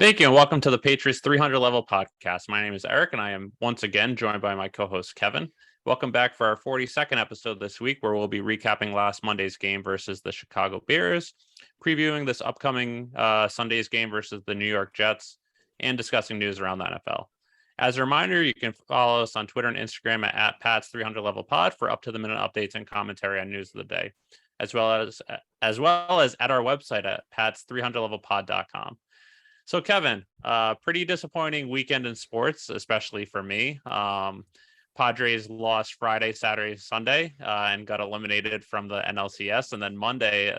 Thank you, and welcome to the Patriots 300 Level Podcast. My name is Eric, and I am once again joined by my co-host Kevin. Welcome back for our 42nd episode this week, where we'll be recapping last Monday's game versus the Chicago Bears, previewing this upcoming Sunday's game versus the New York Jets, and discussing news around the NFL. As a reminder, you can follow us on Twitter and Instagram at Pats 300 Level Pod for up-to-the-minute updates and commentary on news of the day, as well as at our website at pats300levelpod.com. So, Kevin, pretty disappointing weekend in sports, especially for me. Padres lost Friday, Saturday, Sunday, and got eliminated from the NLCS. And then Monday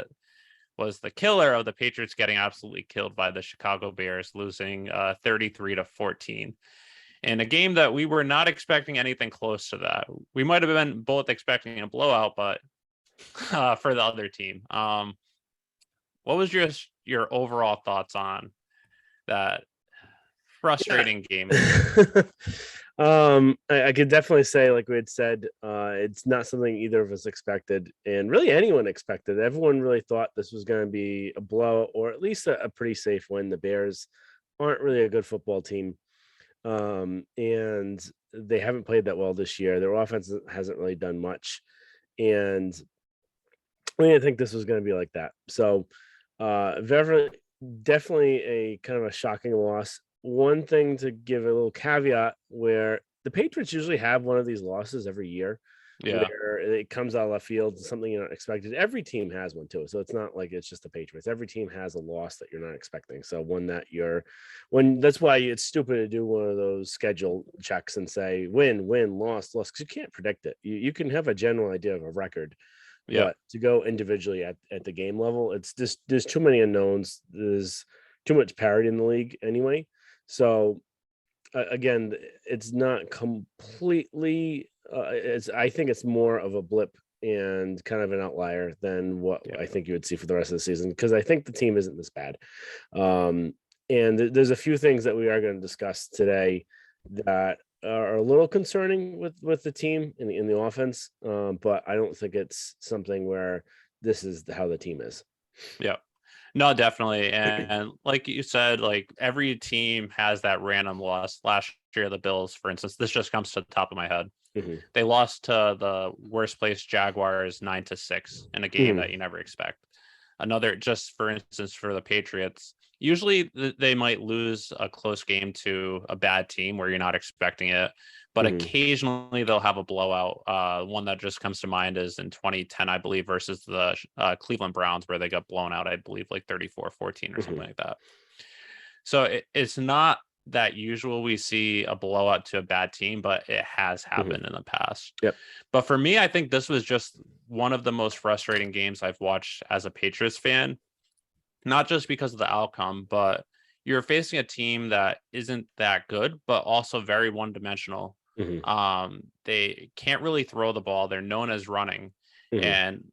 was the killer of the Patriots getting absolutely killed by the Chicago Bears, losing 33-14. In a game that we were not expecting anything close to that. We might have been both expecting a blowout, but for the other team. What was your overall thoughts on that frustrating game? I could definitely say, like we had said, it's not something either of us expected, and really anyone expected. Everyone really thought this was going to be a blow, or at least a pretty safe win. The Bears aren't really a good football team, and they haven't played that well this year. Their offense hasn't really done much, and we didn't think this was going to be like that. So, definitely a kind of a shocking loss. One thing to give a little caveat, where the Patriots usually have one of these losses every year, where it comes out of left field, something you're not expected. Every team has one too, so it's not like it's just the Patriots. Every team has a loss that you're not expecting. So that's why it's stupid to do one of those schedule checks and say win, loss, because you can't predict it. You can have a general idea of a record. Yeah. But to go individually at the game level, it's just there's too many unknowns. There's too much parity in the league anyway. So again, it's not completely. I think it's more of a blip and kind of an outlier than what I think you would see for the rest of the season, because I think the team isn't this bad. And there's a few things that we are going to discuss today that are a little concerning with the team in the offense, but I don't think it's something where this is how the team is. Yeah, no, definitely. And like you said, like every team has that random loss. Last year, the Bills, for instance, this just comes to the top of my head. Mm-hmm. They lost to the worst place Jaguars 9-6 in a game that you never expect. Another, just for instance, for the Patriots, usually they might lose a close game to a bad team where you're not expecting it, but occasionally they'll have a blowout. One that just comes to mind is in 2010, I believe, versus the Cleveland Browns, where they got blown out, I believe, like 34-14 or something like that. So it's not that usual we see a blowout to a bad team, but it has happened in the past. Yep. But for me, I think this was just one of the most frustrating games I've watched as a Patriots fan, not just because of the outcome, but you're facing a team that isn't that good, but also very one-dimensional. They can't really throw the ball. They're known as running. And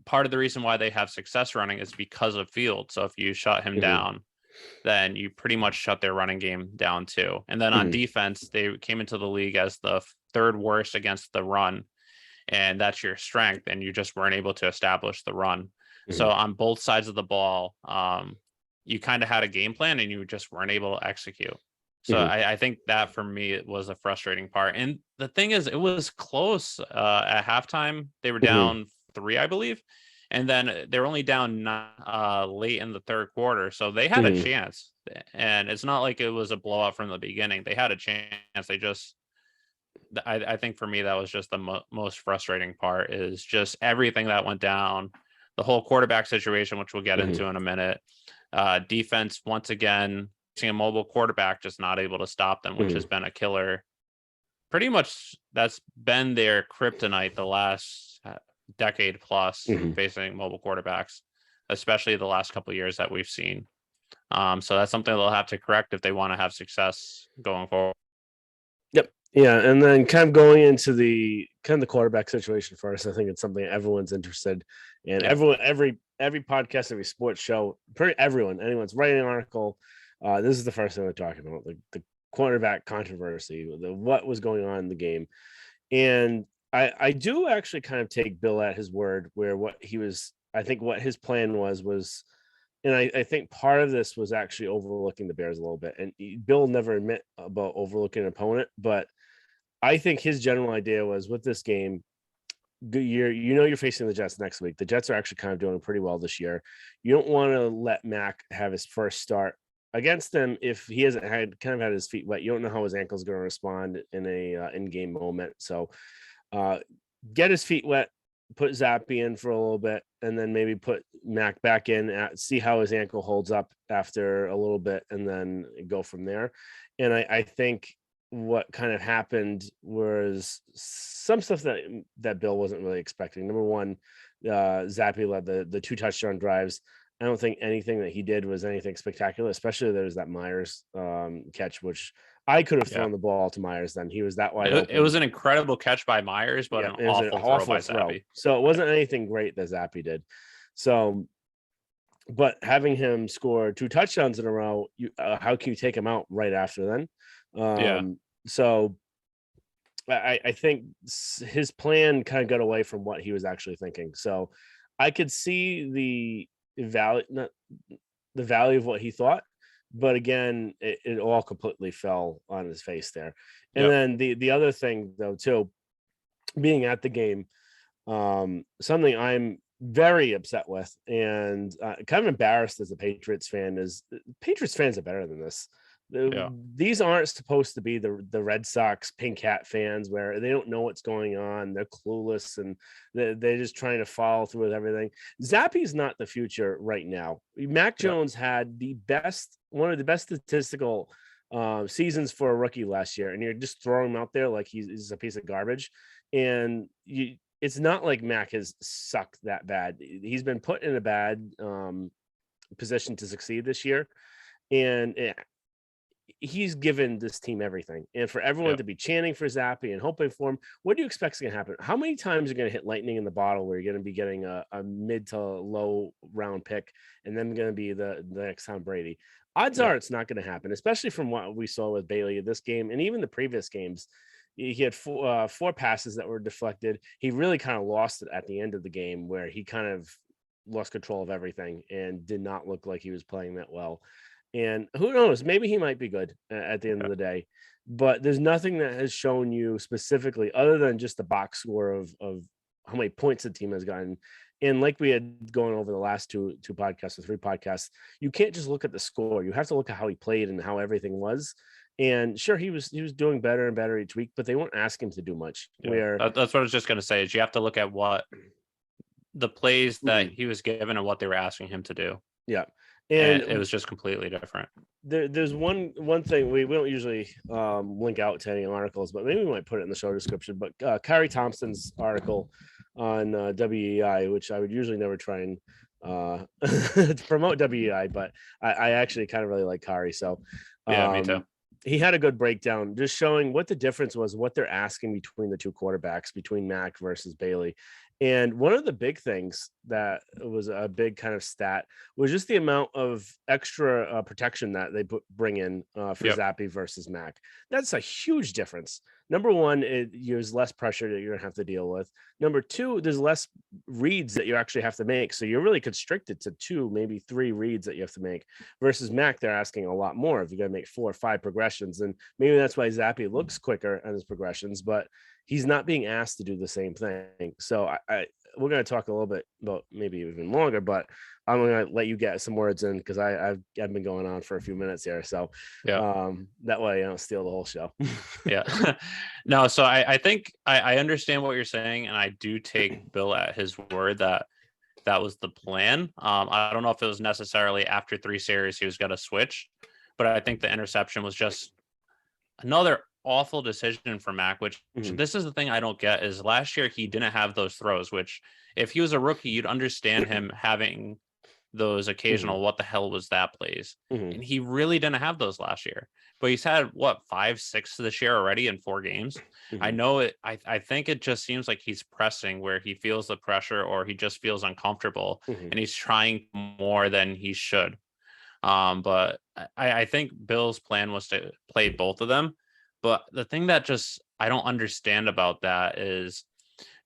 part of the reason why they have success running is because of Field. So if you shut him down, then you pretty much shut their running game down too. And then on defense, they came into the league as the third worst against the run. And that's your strength. And you just weren't able to establish the run. So on both sides of the ball, you kind of had a game plan and you just weren't able to execute. So I think that for me, it was a frustrating part. And the thing is, it was close at halftime. They were down 3, I believe. And then they're only down late in the third quarter. So they had a chance. And it's not like it was a blowout from the beginning. They had a chance. I think for me, that was just the most frustrating part, is just everything that went down. The whole quarterback situation, which we'll get into in a minute. Defense, once again, seeing a mobile quarterback, just not able to stop them, which has been a killer. Pretty much that's been their kryptonite the last decade plus, facing mobile quarterbacks, especially the last couple of years that we've seen. So that's something they'll have to correct if they want to have success going forward. Yep. Yeah, and then kind of going into the quarterback situation first, I think it's something everyone's interested in. Everyone, every podcast, every sports show, anyone's writing an article. This is the first thing they're talking about, like the quarterback controversy, what was going on in the game. And I do actually kind of take Bill at his word, where what his plan was And I think part of this was actually overlooking the Bears a little bit. And Bill never admit about overlooking an opponent, but I think his general idea was with this game, you're facing the Jets next week. The Jets are actually kind of doing pretty well this year. You don't want to let Mac have his first start against them if he hasn't had his feet wet. You don't know how his ankle's going to respond in a in-game moment. So uh, get his feet wet, put Zappy in for a little bit, and then maybe put Mac back in, see how his ankle holds up after a little bit, and then go from there. And I think what kind of happened was some stuff that Bill wasn't really expecting. Number one, Zappy led the 2 touchdown drives. I don't think anything that he did was anything spectacular, especially there's that Myers catch, which I could have thrown the ball to Myers then. He was that wide open. It was an incredible catch by Myers, but an awful throw by Zappy. So it wasn't anything great that Zappy did. So, but having him score 2 touchdowns in a row, how can you take him out right after then? So I think his plan kind of got away from what he was actually thinking. So I could see the value of what he thought, but again, it all completely fell on his face there. And then the other thing though too, being at the game, something I'm very upset with and kind of embarrassed as a Patriots fan is Patriots fans are better than this. These aren't supposed to be the Red Sox pink hat fans where they don't know what's going on. They're clueless and they're just trying to follow through with everything. Zappy's not the future right now. Mac Jones had one of the best statistical seasons for a rookie last year, and you're just throwing him out there like he's a piece of garbage. And it's not like Mac has sucked that bad. He's been put in a bad position to succeed this year, and he's given this team everything. And for everyone to be chanting for Zappy and hoping for him, what do you expect is going to happen? How many times are going to hit lightning in the bottle where you're going to be getting a mid to low round pick and then going to be the next Tom Brady? Odds are it's not going to happen, especially from what we saw with Bailey this game and even the previous games. He had 4 passes that were deflected. He really kind of lost it at the end of the game where he kind of lost control of everything and did not look like he was playing that well. And who knows, maybe he might be good at the end of the day, but there's nothing that has shown you specifically other than just the box score of how many points the team has gotten. And like we had going over the last two podcasts or 3 podcasts, you can't just look at the score. You have to look at how he played and how everything was. And sure, he was doing better and better each week, but they weren't asking him to do much. That's what I was just going to say is you have to look at what the plays that he was given and what they were asking him to do. Yeah. And it was just completely different. There's one thing we don't usually link out to any articles, but maybe we might put it in the show description. But Kyrie Thompson's article on WEI, which I would usually never try and to promote WEI, but I actually kind of really like Kyrie. So me too. He had a good breakdown, just showing what the difference was, what they're asking between the 2 quarterbacks, between Mac versus Bailey. And one of the big things that was a big kind of stat was just the amount of extra protection that they bring in for Zappy versus Mac. That's a huge difference. Number one, there's less pressure that you're going to have to deal with. Number 2, there's less reads that you actually have to make. So you're really constricted to 2, maybe 3 reads that you have to make versus Mac. They're asking a lot more. If you got to make 4 or 5 progressions, and maybe that's why Zappy looks quicker on his progressions, but he's not being asked to do the same thing. So we're going to talk a little bit about maybe even longer, but I'm going to let you get some words in because I've been going on for a few minutes here. So that way I don't steal the whole show. No, so I think I understand what you're saying. And I do take Bill at his word that was the plan. I don't know if it was necessarily after 3 series he was going to switch, but I think the interception was just another awful decision for Mac, which this is the thing I don't get is last year he didn't have those throws, which if he was a rookie, you'd understand him having those occasional what the hell was that plays. And he really didn't have those last year, but he's had 5, 6 this year already in 4 games. I know it. I think it just seems like he's pressing where he feels the pressure or he just feels uncomfortable and he's trying more than he should. But I think Bill's plan was to play both of them. But the thing that just I don't understand about that is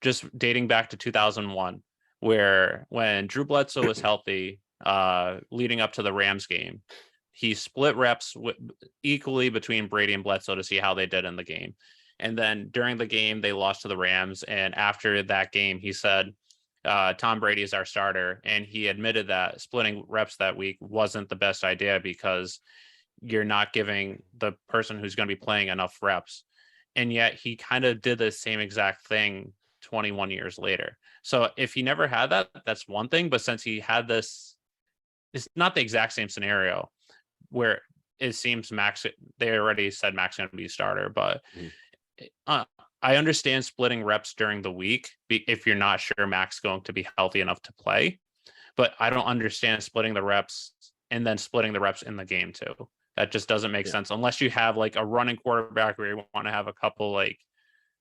just dating back to 2001, where when Drew Bledsoe was healthy, leading up to the Rams game. He split reps equally between Brady and Bledsoe to see how they did in the game. And then during the game, they lost to the Rams. And after that game, he said, Tom Brady is our starter. And he admitted that splitting reps that week wasn't the best idea because you're not giving the person who's going to be playing enough reps. And yet he kind of did the same exact thing 21 years later. So if he never had that, that's one thing. But since he had this, it's not the exact same scenario where it seems Max, they already said Max going to be a starter, but I understand splitting reps during the week if you're not sure Max going to be healthy enough to play, but I don't understand splitting the reps and then splitting the reps in the game too. That just doesn't make sense unless you have like a running quarterback where you want to have a couple like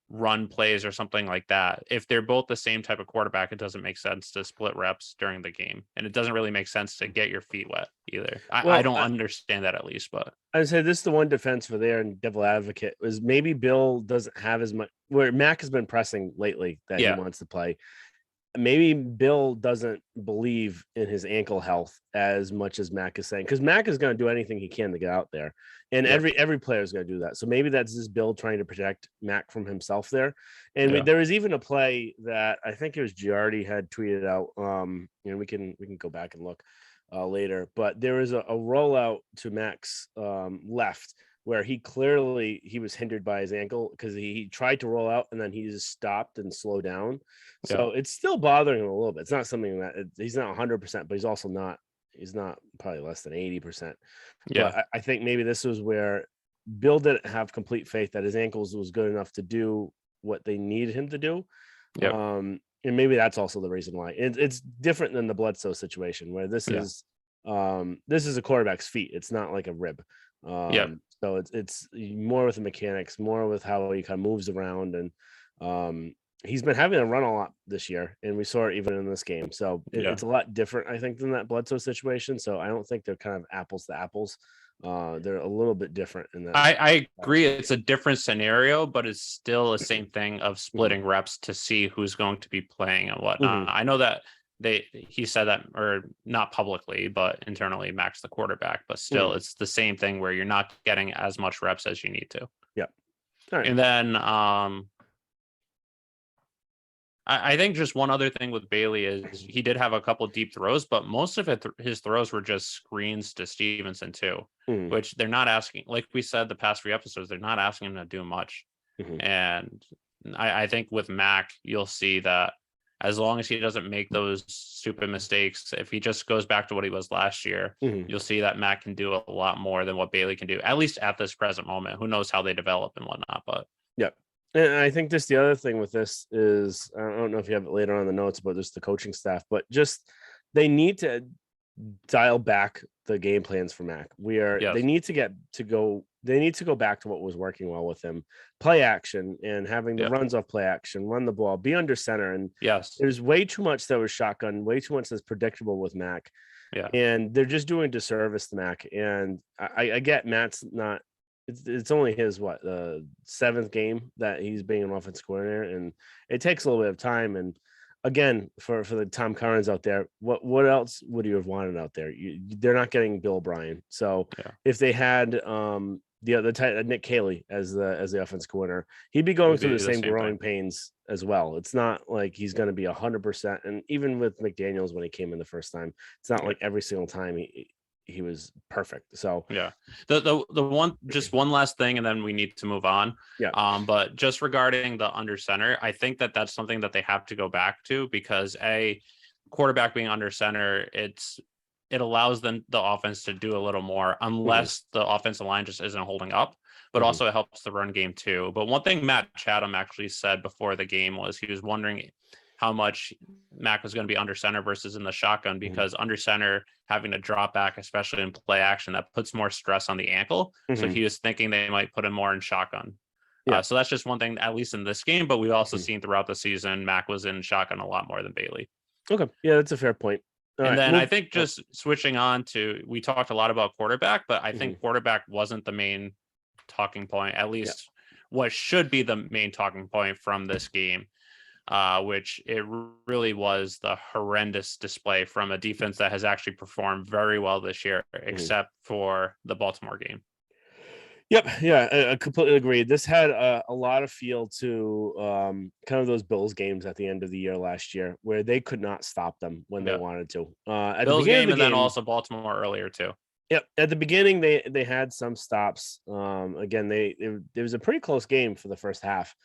run plays or something like that. If they're both the same type of quarterback, it doesn't make sense to split reps during the game. And it doesn't really make sense to get your feet wet either. I don't understand that at least, but I'd say this is the one defense for there and devil advocate was maybe Bill doesn't have as much where Mac has been pressing lately that he wants to play. Maybe Bill doesn't believe in his ankle health as much as Mac is saying, because Mac is going to do anything he can to get out there, and every player is going to do that. So maybe that's just Bill trying to protect Mac from himself there. And there was even a play that I think it was Giardi had tweeted out. We can go back and look later, but there was a rollout to Mac's left where he was hindered by his ankle because he tried to roll out and then he just stopped and slowed down. So it's still bothering him a little bit. It's not something that he's not 100%, but he's also he's not probably less than 80%. Yeah. But I think maybe this was where Bill didn't have complete faith that his ankles was good enough to do what they needed him to do. And maybe that's also the reason why it's different than the Bledsoe situation where this is a quarterback's feet. It's not like a rib. So it's more with the mechanics, more with how he kind of moves around, and he's been having to run a lot this year, and we saw it even in this game. So it's a lot different, I think, than that Bledsoe situation. So I don't think they're kind of apples to apples. They're a little bit different in that. I agree. It's a different scenario, but it's still the same thing of splitting reps to see who's going to be playing and whatnot. I know that he said that, or not publicly, but internally, Max the quarterback, but still it's the same thing where you're not getting as much reps as you need to. All right. And then I think just one other thing with Bailey is he did have a couple deep throws, but most of his throws were just screens to Stevenson too, which they're not asking, like we said the past few episodes, they're not asking him to do much. And I think with Mac, you'll see that as long as he doesn't make those stupid mistakes, if he just goes back to what he was last year, you'll see that Mac can do a lot more than what Bailey can do, at least at this present moment. Who knows how they develop and whatnot, but and I think just the other thing with this is, I don't know if you have it later on in the notes, but just the coaching staff, but just they need to dial back the game plans for Mac. They need to go back to what was working well with him. Play action and having the runs off play action, run the ball, be under center. And there's way too much that was shotgun, way too much that's predictable with Mac. And they're just doing disservice to Mac. And I get Matt's not, it's only his the 7th game that he's being an offensive coordinator, and it takes a little bit of time. And again, for the Tom Currans out there, what else would you have wanted out there? They're not getting Bill O'Brien. So if they had the other Nick Caley as the offensive coordinator, he'd be going through the same growing pains as well. It's not like he's going to be 100%. And even with McDaniels when he came in the first time, it's not like every single time he was perfect. So the one last thing, and then we need to move on. But just regarding the under center, I think that's something that they have to go back to, because a quarterback being under center, it allows the offense to do a little more, unless the offensive line just isn't holding up. But also it helps the run game too. But one thing Matt Chatham actually said before the game was he was wondering how much Mac was going to be under center versus in the shotgun, because under center, having to drop back, especially in play action, that puts more stress on the ankle. So he was thinking they might put him more in shotgun. So that's just one thing, at least in this game, but we've also seen throughout the season, Mac was in shotgun a lot more than Bailey. Okay. Yeah, that's a fair point. I think just switching on to, we talked a lot about quarterback, but I think quarterback wasn't the main talking point, at least what should be the main talking point from this game. which it really was the horrendous display from a defense that has actually performed very well this year, except for the Baltimore game. Yep. Yeah, I completely agree. This had a lot of feel to kind of those Bills games at the end of the year last year, where they could not stop them when they Yeah. wanted to. At the Bills beginning game of and the then game, also Baltimore earlier too. yep. At the beginning, they had some stops. Again, there was a pretty close game for the first half,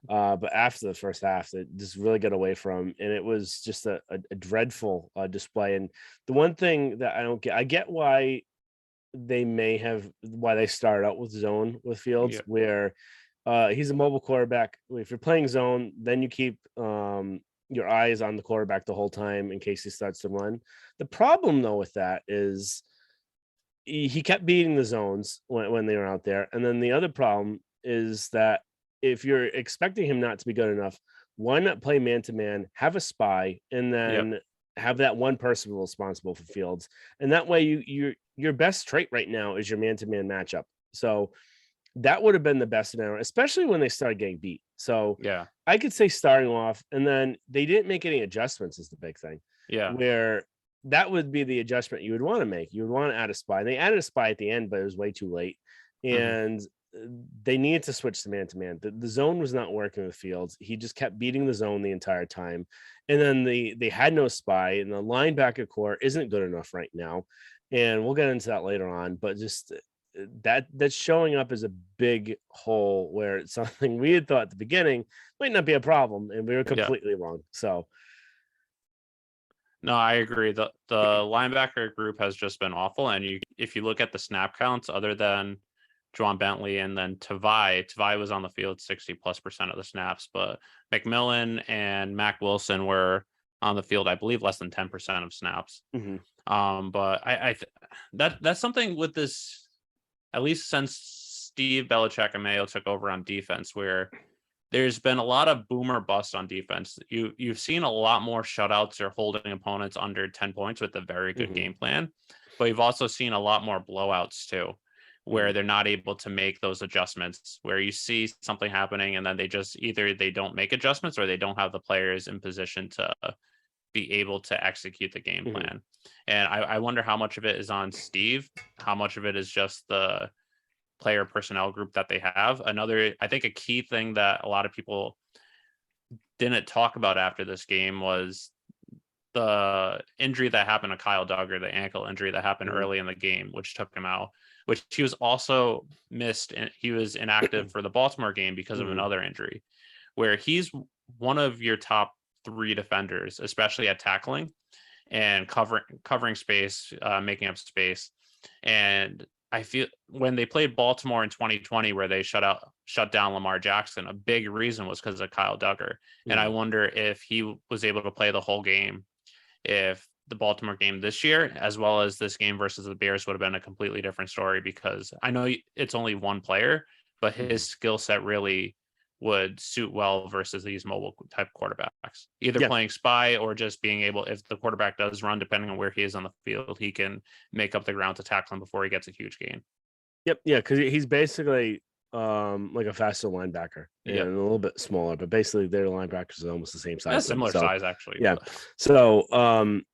but after the first half, it just really got away from, and it was just a dreadful display. And the one thing that I don't get, I get why they started out with zone with Fields, Yeah. where he's a mobile quarterback. If you're playing zone, then you keep your eyes on the quarterback the whole time in case he starts to run. The problem though with that is he kept beating the zones when they were out there. And then the other problem is that if you're expecting him not to be good enough, why not play man to man, have a spy, and Yep. then have that one person responsible for Fields? And that way, your best trait right now is your man to man matchup. So that would have been the best scenario, especially when they started getting beat. So Yeah. I could say starting off, and then they didn't make any adjustments is the big thing. Yeah. Where that would be the adjustment you would want to make. You would want to add a spy. They added a spy at the end, but it was way too late. And they needed to switch to man to man. The zone was not working with Fields. He just kept beating the zone the entire time. And then they had no spy, and the linebacker core isn't good enough right now. And we'll get into that later on, but just that's showing up as a big hole where it's something we had thought at the beginning might not be a problem, and we were Yeah. completely wrong. So No, I agree. The linebacker group has just been awful. And if you look at the snap counts, other than Juwan Bentley and then Tavai was on the field 60+% of the snaps, but McMillan and Mac Wilson were on the field, I believe, less than 10% of snaps. But that's something with this, at least since Steve Belichick and Mayo took over on defense, where there's been a lot of boomer bust on defense. You've seen a lot more shutouts or holding opponents under 10 points with a very good game plan, but you've also seen a lot more blowouts too, where they're not able to make those adjustments, where you see something happening and then they just either they don't make adjustments or they don't have the players in position to be able to execute the game plan. And I wonder how much of it is on Steve, how much of it is just the player personnel group that they have. I think a key thing that a lot of people didn't talk about after this game was the injury that happened to Kyle Duggar, the ankle injury that happened early in the game, which took him out, which he was also missed. And he was inactive for the Baltimore game because of another injury, where he's one of your top 3 defenders, especially at tackling and covering space, making up space. And I feel when they played Baltimore in 2020, where they shut down Lamar Jackson, a big reason was because of Kyle Duggar. And I wonder if he was able to play the whole game, if the Baltimore game this year, as well as this game versus the Bears, would have been a completely different story, because I know it's only one player, but his skill set really would suit well versus these mobile type quarterbacks, either yeah, playing spy or just being able, if the quarterback does run, depending on where he is on the field, he can make up the ground to tackle him before he gets a huge gain. yep, yeah, because he's basically like a faster linebacker and Yep. a little bit smaller, but basically their linebackers are almost the same size. Similar So size actually. yeah, But so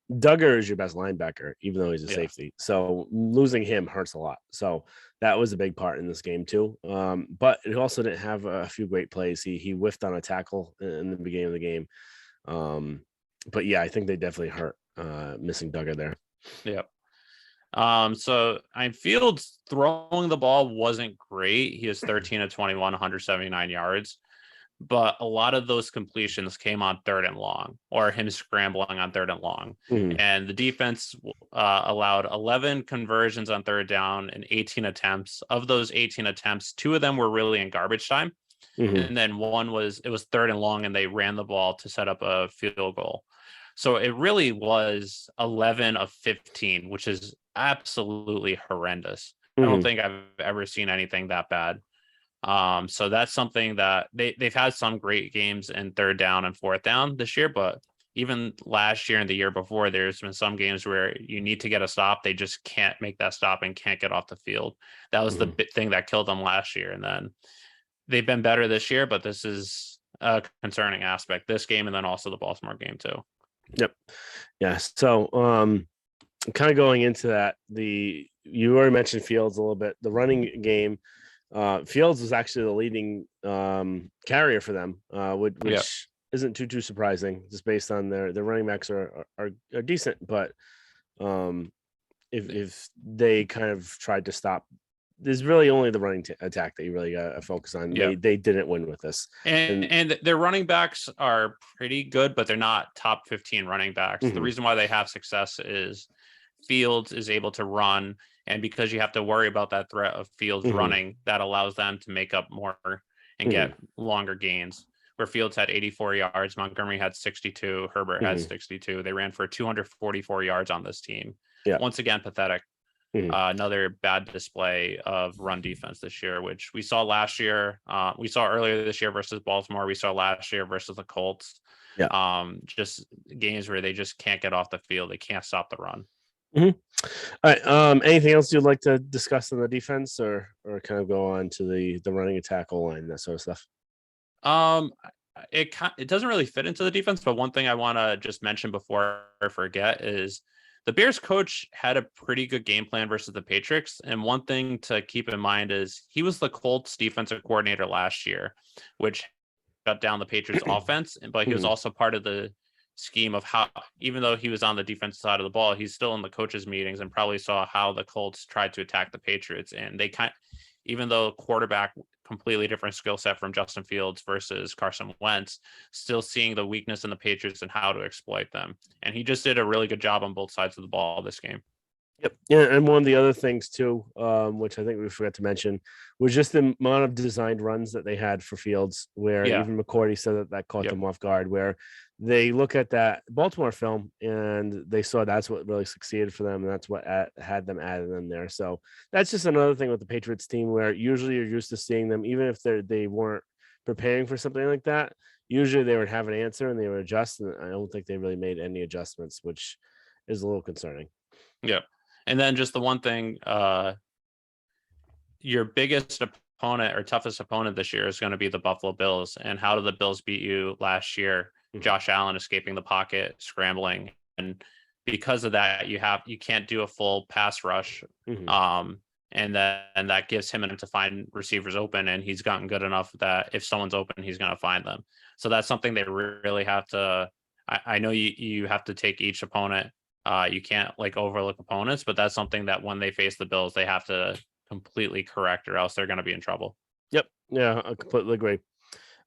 Duggar is your best linebacker, even though he's a yeah. safety. So losing him hurts a lot. So that was a big part in this game too. But it also didn't have a few great plays. He whiffed on a tackle in the beginning of the game. But yeah, I think they definitely hurt missing Duggar there. Yep. So Fields throwing the ball wasn't great. He was 13 of 21, 179 yards. But a lot of those completions came on 3rd and long, or him scrambling on 3rd and long. And the defense allowed 11 conversions on 3rd down and 18 attempts. Of those 18 attempts, 2 of them were really in garbage time. And then one was 3rd and long, and they ran the ball to set up a field goal. So it really was 11 of 15, which is absolutely horrendous. I don't think I've ever seen anything that bad. So that's something that they've had some great games in 3rd down and 4th down this year, but even last year and the year before, there's been some games where you need to get a stop. They just can't make that stop and can't get off the field. That was the big thing that killed them last year. And then they've been better this year, but this is a concerning aspect this game, and then also the Baltimore game too. Yep. Yeah. So kind of going into that, you already mentioned Fields a little bit. The running game, Fields was actually the leading carrier for them, which isn't too surprising, just based on their running backs are decent, but if they kind of tried to stop, there's really only the running attack that you really got to focus on. They didn't win with this, and their running backs are pretty good, but they're not top 15 running backs. The reason why they have success is Fields is able to run, and because you have to worry about that threat of Fields running, that allows them to make up more and get longer gains. Where Fields had 84 yards, Montgomery had 62, Herbert had 62. They ran for 244 yards on this team. Yeah. Once again, pathetic. Another bad display of run defense this year, which we saw last year. We saw earlier this year versus Baltimore. We saw last year versus the Colts. Yeah. Just games where they just can't get off the field. They can't stop the run. All right. Anything else you'd like to discuss on the defense, or kind of go on to the running and tackle line, that sort of stuff? It doesn't really fit into the defense, but one thing I want to just mention before I forget is the Bears coach had a pretty good game plan versus the Patriots. And one thing to keep in mind is he was the Colts defensive coordinator last year, which shut down the Patriots offense. But he was also part of the scheme of how, even though he was on the defensive side of the ball, he's still in the coaches meetings and probably saw how the Colts tried to attack the Patriots. And they even though quarterback, completely different skill set from Justin Fields versus Carson Wentz, still seeing the weakness in the Patriots and how to exploit them. And he just did a really good job on both sides of the ball this game. Yep. Yeah, and one of the other things too, which I think we forgot to mention, was just the amount of designed runs that they had for Fields, where even McCourty said that caught them off guard, where they look at that Baltimore film and they saw that's what really succeeded for them, and that's what had them added in there. So that's just another thing with the Patriots team, where usually you're used to seeing them, even if they weren't preparing for something like that, usually they would have an answer and they would adjust, and I don't think they really made any adjustments, which is a little concerning. Yeah. And then just the one thing, your biggest opponent or toughest opponent this year is going to be the Buffalo Bills. And how did the Bills beat you last year? Josh Allen escaping the pocket, scrambling. And because of that, you can't do a full pass rush. And that gives him to find receivers open. And he's gotten good enough that if someone's open, he's going to find them. So that's something they really have to, I know you have to take each opponent. You can't overlook opponents, but that's something that when they face the Bills, they have to completely correct, or else they're going to be in trouble. Yep. Yeah, I completely agree.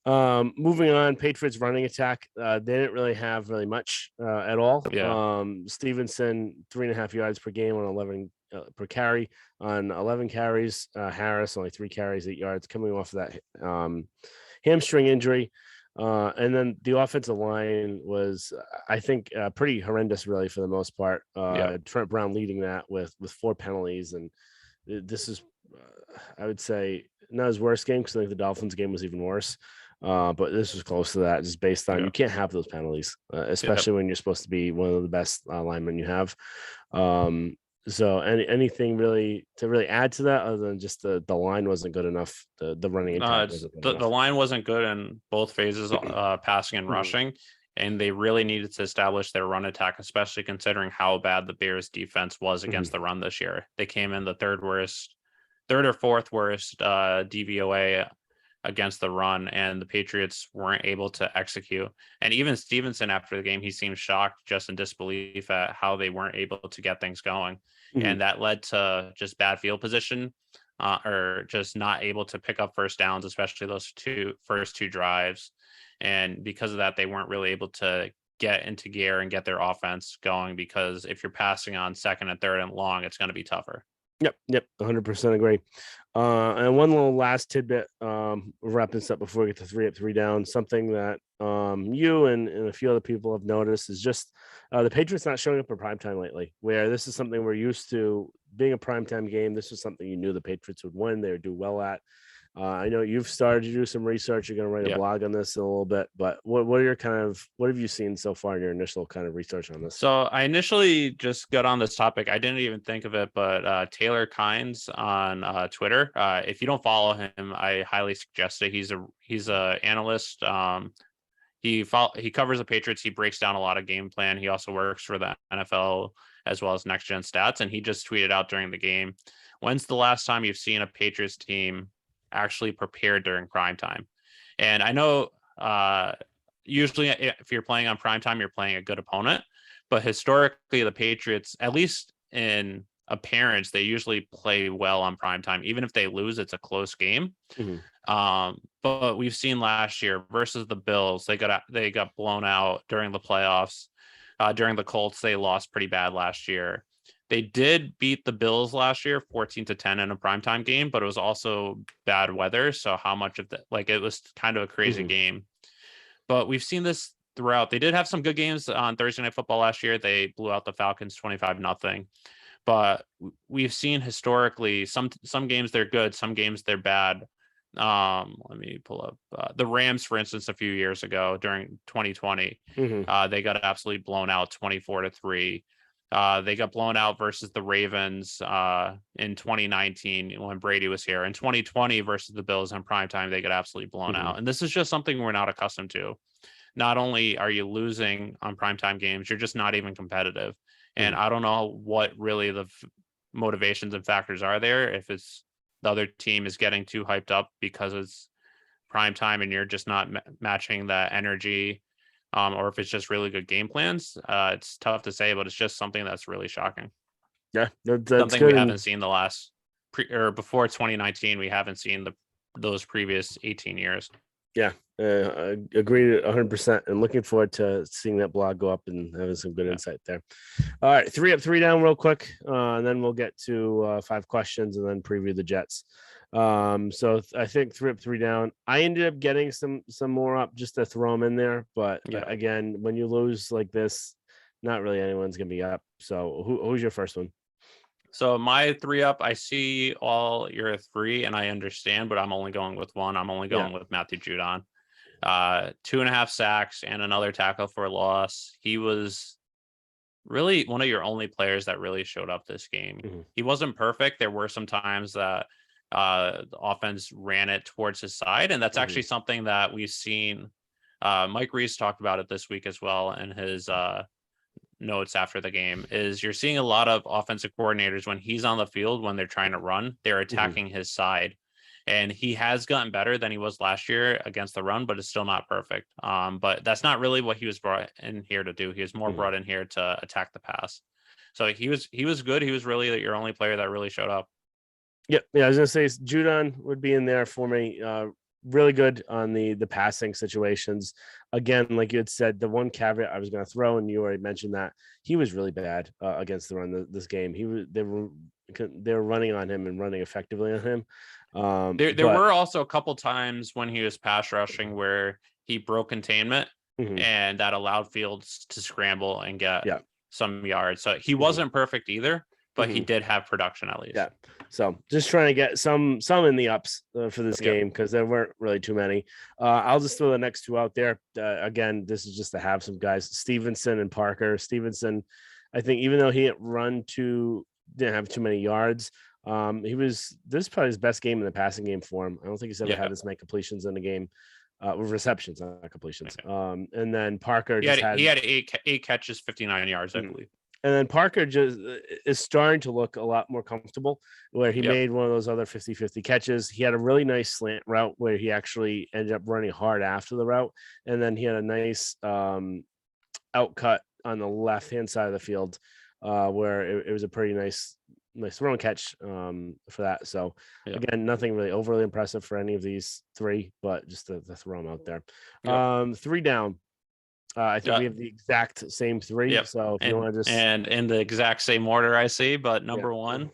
Moving on, Patriots running attack. They didn't really have much at all. Yeah. Stevenson, 3.5 yards per game on 11 per carry on 11 carries. Harris only 3 carries, 8 yards, coming off of that hamstring injury. And then the offensive line was, I think, pretty horrendous, really, for the most part. Trent Brown leading that with 4 penalties, and this is, I would say, not his worst game, because I think the Dolphins game was even worse. But this was close to that, just based on you can't have those penalties, especially when you're supposed to be one of the best linemen you have. So anything really to add to that, other than just the line wasn't good enough, the running attack wasn't good enough. The line wasn't good in both phases, passing and rushing, and they really needed to establish their run attack, especially considering how bad the Bears defense was against the run this year. They came in the third or fourth worst DVOA against the run, and the Patriots weren't able to execute. And even Stevenson, after the game, he seemed shocked, just in disbelief at how they weren't able to get things going. And that led to just bad field position, or just not able to pick up first downs, especially those first two drives. And because of that, they weren't really able to get into gear and get their offense going, because if you're passing on second and third and long, it's going to be tougher. Yep, 100% agree. And one little last tidbit, wrap this up before we get to 3 up, 3 down. Something that you and a few other people have noticed is just the Patriots not showing up in primetime lately, where this is something we're used to being a primetime game. This is something you knew the Patriots would win, they would do well at. I know you've started to do some research. You're going to write a Yeah. blog on this in a little bit, but what are your what have you seen so far in your initial kind of research on this? So I initially just got on this topic. I didn't even think of it, but Taylor Kynes on Twitter. If you don't follow him, I highly suggest it. He's a analyst. He covers the Patriots. He breaks down a lot of game plan. He also works for the NFL as well as Next Gen Stats. And he just tweeted out during the game, "When's the last time you've seen a Patriots team actually prepared during prime time?" And I know usually if you're playing on prime time, you're playing a good opponent. But historically, the Patriots, at least in appearance, they usually play well on prime time. Even if they lose, it's a close game. Mm-hmm. But we've seen last year versus the Bills, they got blown out during the playoffs. During the Colts, they lost pretty bad last year. They did beat the Bills last year, 14-10 in a primetime game, but it was also bad weather. So how much of it was kind of a crazy Mm-hmm. game. But we've seen this throughout. They did have some good games on Thursday Night Football last year. They blew out the Falcons 25-0. But we've seen historically some games they're good, some games they're bad. Let me pull up the Rams, for instance, a few years ago during 2020. Mm-hmm. They got absolutely blown out 24-3. They got blown out versus the Ravens in 2019 when Brady was here. In 2020 versus the Bills in primetime, they got absolutely blown Mm-hmm. out. And this is just something we're not accustomed to. Not only are you losing on primetime games, you're just not even competitive. And Mm-hmm. I don't know what really the motivations and factors are there. If it's the other team is getting too hyped up because it's prime time and you're just not matching that energy, or if it's just really good game plans. It's tough to say, but it's just something that's really shocking. Yeah, that's Something we good. haven't seen the last before 2019. We haven't seen those previous 18 years. Yeah, I agree 100%, and looking forward to seeing that blog go up and having some good insight there. All right, 3 up, 3 down, real quick, and then we'll get to 5 questions and then preview the Jets. So I think 3 up, 3 down. I ended up getting some more up just to throw them in there, but again, when you lose like this, not really anyone's gonna be up. So who's your first one? So my 3 up, I see all your 3 and I understand, but I'm only going with one. I'm only going with Matthew Judon. 2.5 sacks and another tackle for a loss. He was really one of your only players that really showed up this game. Mm-hmm. He wasn't perfect. There were some times that the offense ran it towards his side, and that's actually something that we've seen. Mike Reese talked about it this week as well in his notes after the game. Is you're seeing a lot of offensive coordinators when he's on the field, when they're trying to run, they're attacking his side. And he has gotten better than he was last year against the run, but it's still not perfect. But that's not really what he was brought in here to do. He was more brought in here to attack the pass. So he was good. He was really your only player that really showed up. Yeah, I was gonna say Judon would be in there for me. Really good on the passing situations. Again, like you had said, the one caveat I was going to throw, and you already mentioned that he was really bad against the run this game. They were running on him and running effectively on him. There were also a couple times when he was pass rushing where he broke containment, and that allowed Fields to scramble and get some yards. So he wasn't perfect either, but he did have production at least. Yeah. So just trying to get some in the ups for this game because there weren't really too many. I'll just throw the next 2 out there. Again, this is just to have some guys, Stevenson and Parker. Stevenson, I think even though he didn't have too many yards, this is probably his best game in the passing game for him. I don't think he's ever had this many completions in a game. With receptions, not completions. And then Parker he had 8 catches, 59 yards, I believe. And then Parker just is starting to look a lot more comfortable where he made one of those other 50-50 catches. He had a really nice slant route where he actually ended up running hard after the route. And then he had a nice outcut on the left-hand side of the field where it was a pretty nice throw and catch for that. So again, nothing really overly impressive for any of these 3, but just to throw them out there. 3 down. I think we have the exact same 3. So if you want to just and in the exact same order, I see. But number 1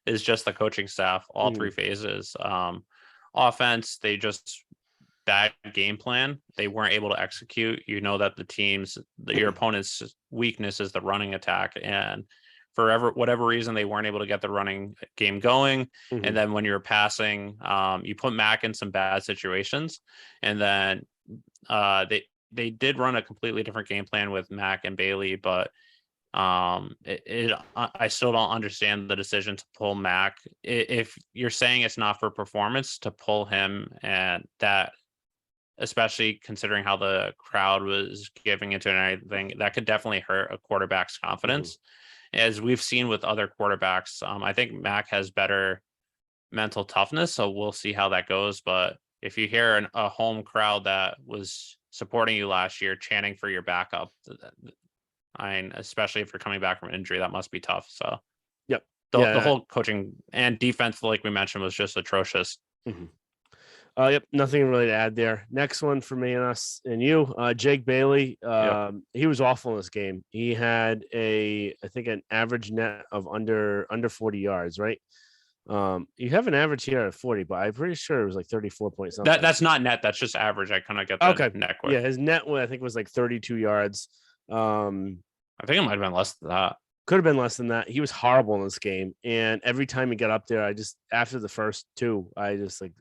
is just the coaching staff, all 3 phases. Offense, they just bad game plan. They weren't able to execute. You know that your opponent's weakness is the running attack, and for whatever reason, they weren't able to get the running game going. Mm-hmm. And then when you're passing, you put Mac in some bad situations. And then they did run a completely different game plan with Mac and Bailey, but I still don't understand the decision to pull Mac. If you're saying it's not for performance, to pull him, and that, especially considering how the crowd was giving into it and everything, that could definitely hurt a quarterback's confidence. As we've seen with other quarterbacks, I think Mac has better mental toughness, so we'll see how that goes. But if you hear a home crowd that was supporting you last year chanting for your backup, I mean, especially if you're coming back from injury, that must be tough. So, Yep. the whole coaching and defense, like we mentioned, was just atrocious. Yep, nothing really to add there. Next one for me and us and you, Jake Bailey. He was awful in this game. He had I think an average net of under 40 yards, right? You have an average here at 40, but I'm pretty sure it was like 34 point something. That's not net. That's just average. I kind of get the net quick. Yeah, his net I think was like 32 yards. I think it might have been less than that. Could have been less than that. He was horrible in this game, and every time he got up there, after the first two, I just like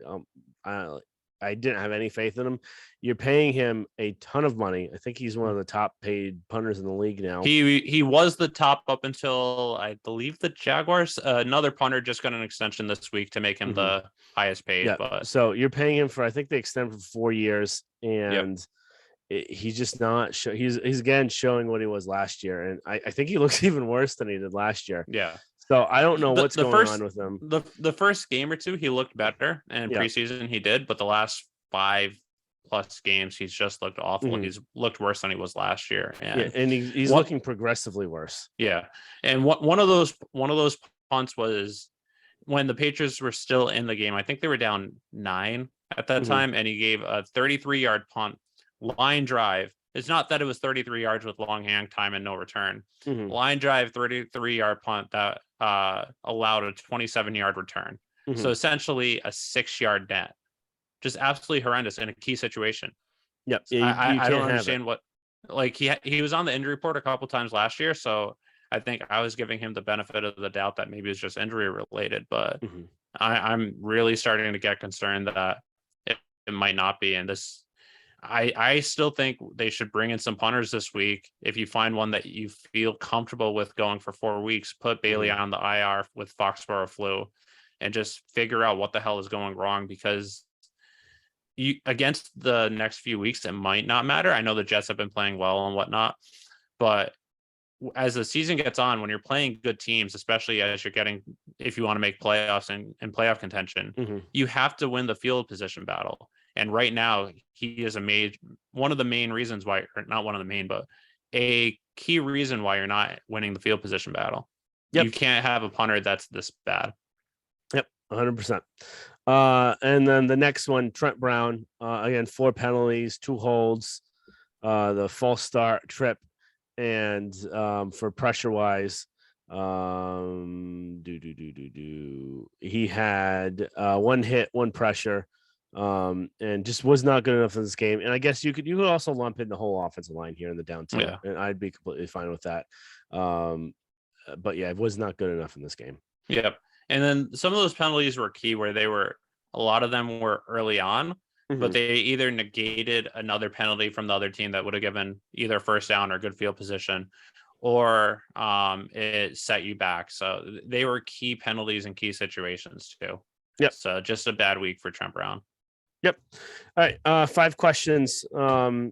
I didn't have any faith in him. You're paying him a ton of money. I think he's one of the top paid punters in the league now. He was the top up until, I believe, the Jaguars. Another punter just got an extension this week to make him the highest paid. Yeah. But so you're paying him for, I think they extended for 4 years, and he's just not. He's again showing what he was last year, and I think he looks even worse than he did last year. Yeah. So I don't know what's going on with him. The first game or two, he looked better, and preseason he did, but the last 5+ games, he's just looked awful. He's looked worse than he was last year, and he's looking progressively worse. Yeah, and one of those punts was when the Patriots were still in the game. I think they were down 9 at that time, and he gave a 33-yard punt line drive. It's not that it was 33 yards with long hang time and no return. Line drive, 33-yard punt that allowed a 27-yard return. So essentially a 6-yard net. Just absolutely horrendous in a key situation. Yep. I don't understand what, like, he was on the injury report a couple times last year, so I think I was giving him the benefit of the doubt that maybe it's just injury related, but I'm really starting to get concerned that it might not be. And this, I still think they should bring in some punters this week. If you find one that you feel comfortable with going for 4 weeks, put Bailey on the IR with Foxborough flu and just figure out what the hell is going wrong, because you, against the next few weeks, it might not matter. I know the Jets have been playing well and whatnot, but as the season gets on, when you're playing good teams, especially as you're getting, if you want to make playoffs and playoff contention, you have to win the field position battle. And right now, he is one of the main reasons why, or not one of the main, but a key reason why you're not winning the field position battle. You can't have a punter that's this bad. 100%. And then the next one, Trent Brown, again, 4 penalties, 2 holds, the false start trip, and for pressure wise, he had 1 hit, 1 pressure, and just was not good enough in this game. And I guess you could also lump in the whole offensive line here in the down team, and I'd be completely fine with that. But yeah, it was not good enough in this game. Yep. And then some of those penalties were key, where a lot of them were early on, but they either negated another penalty from the other team that would have given either first down or good field position, or it set you back. So they were key penalties in key situations too. Yep. So just a bad week for Trent Brown. Yep. All right. 5 questions.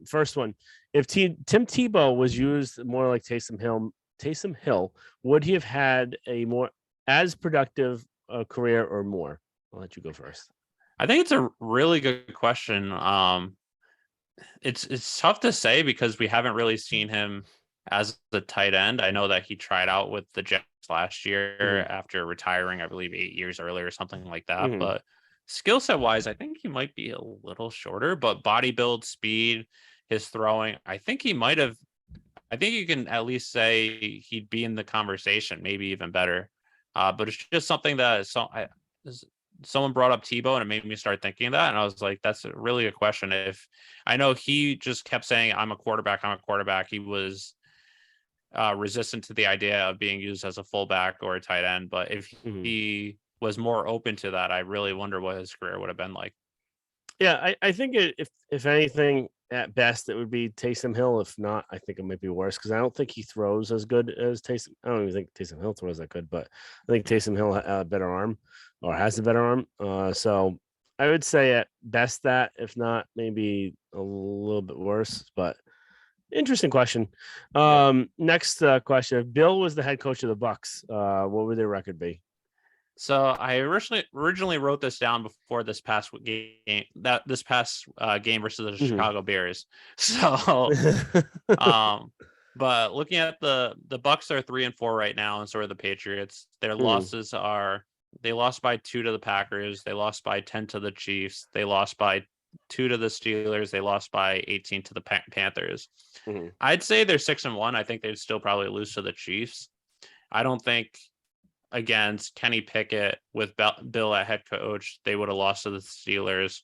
First one: if Tim Tebow was used more like Taysom Hill, would he have had a more as productive career or more? I'll let you go first. I think it's a really good question. It's tough to say because we haven't really seen him as the tight end. I know that he tried out with the Jets last year after retiring, I believe 8 years earlier or something like that. But skill set wise, I think he might be a little shorter, but body build, speed, his throwing, I think you can at least say he'd be in the conversation, maybe even better. But it's just something that someone brought up Tebow, and it made me start thinking of that. And I was like, that's really a question. If I know he just kept saying, I'm a quarterback. He was resistant to the idea of being used as a fullback or a tight end. But if he was more open to that, I really wonder what his career would have been like. Yeah, I think if anything, at best, it would be Taysom Hill. If not, I think it might be worse because I don't think he throws as good as Taysom. I don't even think Taysom Hill throws that good, but I think Taysom Hill has a better arm or has a better arm. So I would say at best that, if not, maybe a little bit worse. But interesting question. Next question: if Bill was the head coach of the Bucks, what would their record be? So I originally wrote this down before this past game game versus the Chicago Bears. So, but looking at the Bucks are 3-4 right now, and so are the Patriots. Their losses are they lost by 2 to the Packers, they lost by 10 to the Chiefs, they lost by 2 to the Steelers, they lost by 18 to the Panthers. I'd say they're 6-1. I think they'd still probably lose to the Chiefs. I don't think against Kenny Pickett with Bill at head coach, they would have lost to the Steelers.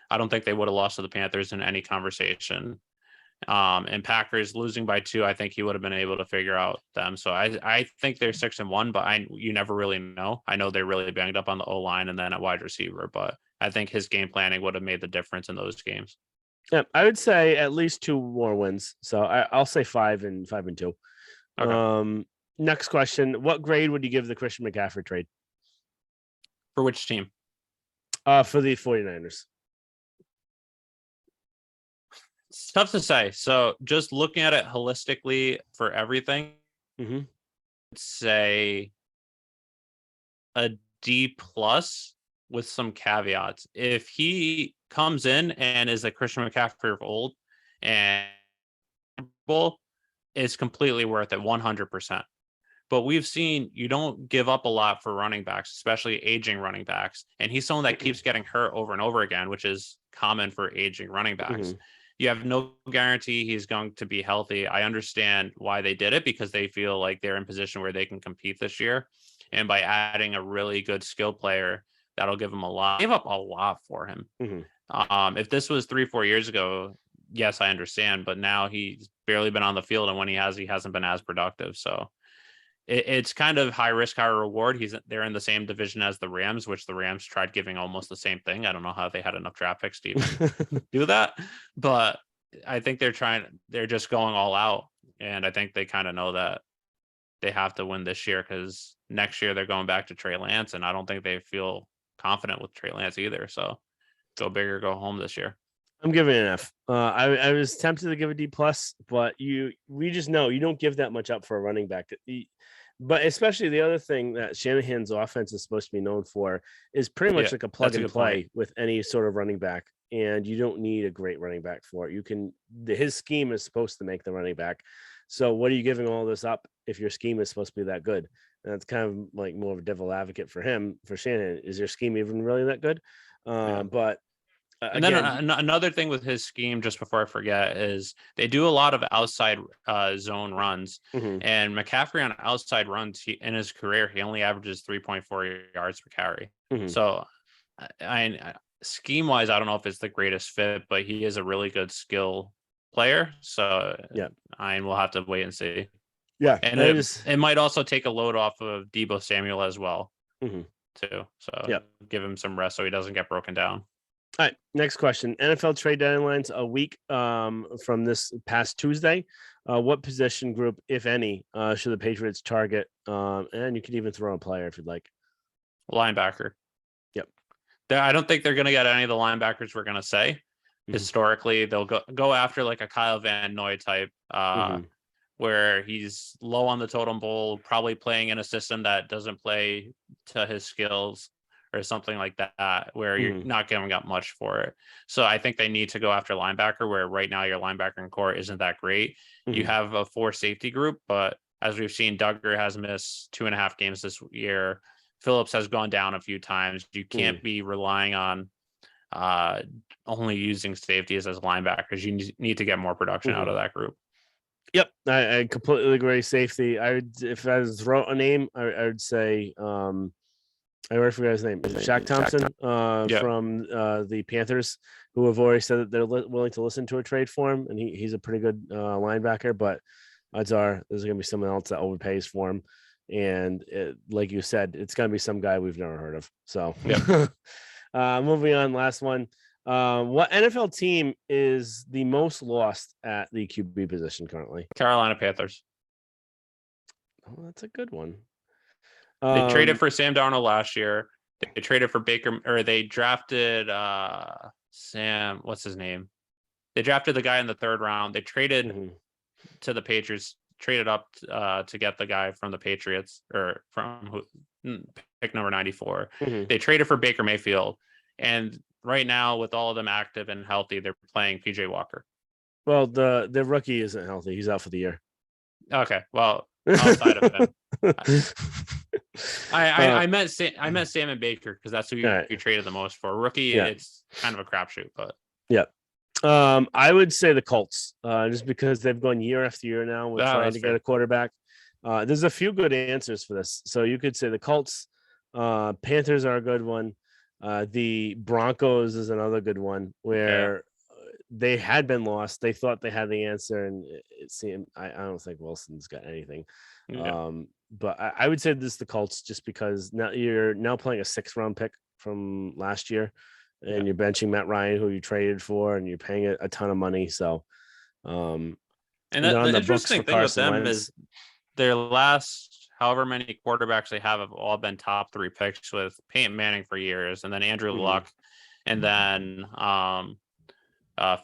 I don't think they would have lost to the Panthers in any conversation. And Packers losing by 2, I think he would have been able to figure out them. So I think they're 6-1, but you never really know. I know they're really banged up on the O-line and then at wide receiver, but I think his game planning would have made the difference in those games. Yeah, I would say at least 2 more wins. So I'll say 5-2. Okay. Next question: what grade would you give the Christian McCaffrey trade? For which team? For the 49ers. It's tough to say. So just looking at it holistically for everything, I'd say a D+ with some caveats. If he comes in and is a Christian McCaffrey of old and is completely worth it 100%. But we've seen you don't give up a lot for running backs, especially aging running backs. And he's someone that keeps getting hurt over and over again, which is common for aging running backs. You have no guarantee he's going to be healthy. I understand why they did it because they feel like they're in position where they can compete this year. And by adding a really good skill player, that'll give him a lot. Gave up a lot for him. If this was 3-4 years ago, yes, I understand. But now he's barely been on the field. And when he hasn't been as productive. So it's kind of high risk, high reward. They're in the same division as the Rams, which the Rams tried giving almost the same thing. I don't know how they had enough draft picks to even do that, but I think they're just going all out. And I think they kind of know that they have to win this year because next year they're going back to Trey Lance. And I don't think they feel confident with Trey Lance either. So go big or go home this year. I'm giving it an F. I was tempted to give a D+, but we just know you don't give that much up for a running back. But especially the other thing that Shanahan's offense is supposed to be known for is pretty much like a plug and play with any sort of running back. And you don't need a great running back for it. His scheme is supposed to make the running back. So what are you giving all this up if your scheme is supposed to be that good? And that's kind of like more of a devil advocate for Shanahan. Is your scheme even really that good? But and again, then another thing with his scheme, just before I forget, is they do a lot of outside zone runs. And McCaffrey on outside runs, in his career, he only averages 3.4 yards per carry. So scheme-wise, I don't know if it's the greatest fit, but he is a really good skill player. So we'll have to wait and see. Yeah. And it might also take a load off of Deebo Samuel as well, too. So give him some rest so he doesn't get broken down. All right, next question. NFL trade deadlines a week from this past Tuesday. What position group, if any, should the Patriots target? And you can even throw a player if you'd like. Linebacker. Yep. I don't think they're going to get any of the linebackers we're going to say. Historically, they'll go after like a Kyle Van Noy type, where he's low on the totem pole, probably playing in a system that doesn't play to his skills, or something like that, where you're not giving up much for it. So I think they need to go after linebacker, where right now your linebacker core isn't that great. You have a 4 safety group, but as we've seen, Duggar has missed 2.5 games this year. Phillips has gone down a few times. You can't be relying on only using safeties as linebackers. You need to get more production out of that group. Yep, I completely agree. Safety. If I was to throw a name, I would say I already forgot his name. Shaq Thompson from the Panthers, who have already said that they're willing to listen to a trade for him, and he's a pretty good linebacker. But odds are there's going to be someone else that overpays for him. And like you said, it's going to be some guy we've never heard of. So, Yep. moving on, last one. What NFL team is the most lost at the QB position currently? Carolina Panthers. Oh, that's a good one. They traded for Sam Darnold last year. They traded for Baker, or they drafted Sam. What's his name? They drafted the guy in the 3rd round. They traded to the Patriots, traded up to get the guy from the Patriots, or from pick number 94. They traded for Baker Mayfield, and right now, with all of them active and healthy, they're playing PJ Walker. Well, the rookie isn't healthy. He's out for the year. Okay, well, outside of him, I meant Sam and Baker because that's who you traded the most for. Rookie, it's kind of a crapshoot, but yeah. I would say the Colts, just because they've gone year after year now with trying to get a quarterback. There's a few good answers for this. So you could say the Colts, Panthers are a good one. The Broncos is another good one where they had been lost. They thought they had the answer, and it seemed I don't think Wilson's got anything. Yeah. But I would say this is the Colts just because now you're playing a 6th round pick from last year, and you're benching Matt Ryan, who you traded for, and you're paying a ton of money. So, and the interesting thing with them is their last however many quarterbacks they have all been top 3 picks, with Peyton Manning for years, and then Andrew Luck, and then